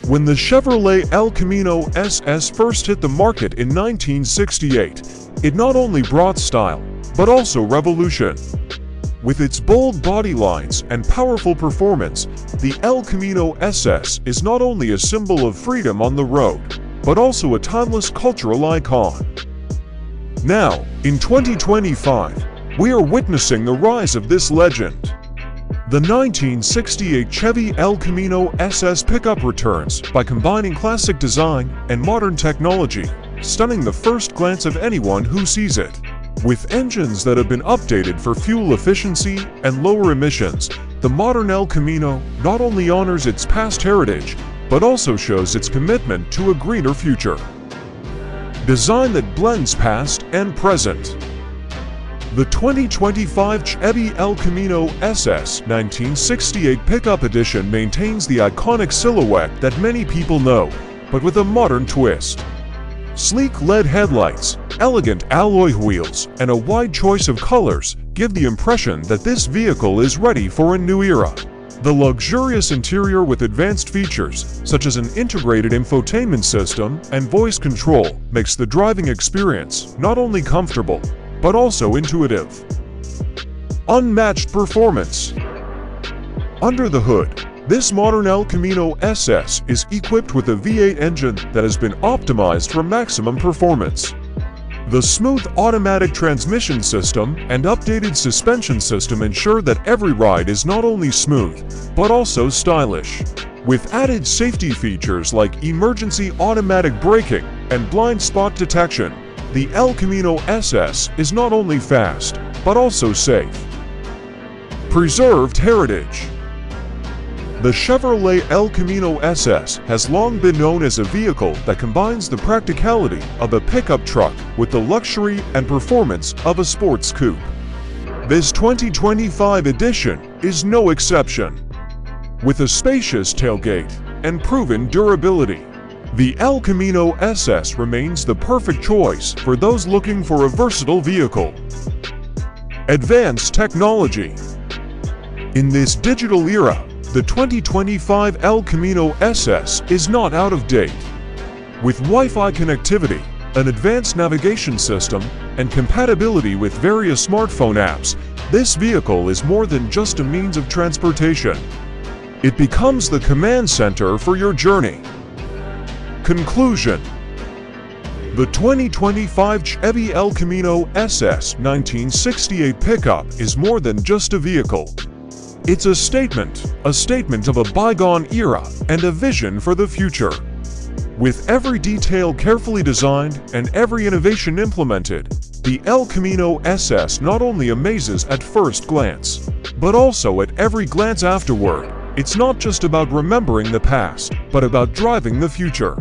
When the Chevrolet El Camino SS first hit the market in 1968, it not only brought style, but also revolution. With its bold body lines and powerful performance, the El Camino SS is not only a symbol of freedom on the road, but also a timeless cultural icon. Now, in 2025, we are witnessing the rise of this legend. The 1968 Chevy El Camino SS pickup returns by combining classic design and modern technology, stunning the first glance of anyone who sees it. With engines that have been updated for fuel efficiency and lower emissions, the modern El Camino not only honors its past heritage, but also shows its commitment to a greener future. Design that blends past and present. The 2025 Chevy El Camino SS 1968 Pickup Edition maintains the iconic silhouette that many people know, but with a modern twist. Sleek LED headlights, elegant alloy wheels, and a wide choice of colors give the impression that this vehicle is ready for a new era. The luxurious interior with advanced features, such as an integrated infotainment system and voice control, makes the driving experience not only comfortable, but also intuitive. Unmatched performance. Under the hood, this modern El Camino SS is equipped with a V8 engine that has been optimized for maximum performance. The smooth automatic transmission system and updated suspension system ensure that every ride is not only smooth, but also stylish. With added safety features like emergency automatic braking and blind spot detection, the El Camino SS is not only fast, but also safe. Preserved heritage. The Chevrolet El Camino SS has long been known as a vehicle that combines the practicality of a pickup truck with the luxury and performance of a sports coupe. This 2025 edition is no exception. With a spacious tailgate and proven durability, the El Camino SS remains the perfect choice for those looking for a versatile vehicle. Advanced technology. In this digital era, the 2025 El Camino SS is not out of date. With Wi-Fi connectivity, an advanced navigation system, and compatibility with various smartphone apps, this vehicle is more than just a means of transportation. It becomes the command center for your journey. Conclusion. The 2025 Chevy El Camino SS 1968 pickup is more than just a vehicle. It's a statement of a bygone era and a vision for the future. With every detail carefully designed and every innovation implemented, the El Camino SS not only amazes at first glance, but also at every glance afterward. It's not just about remembering the past, but about driving the future.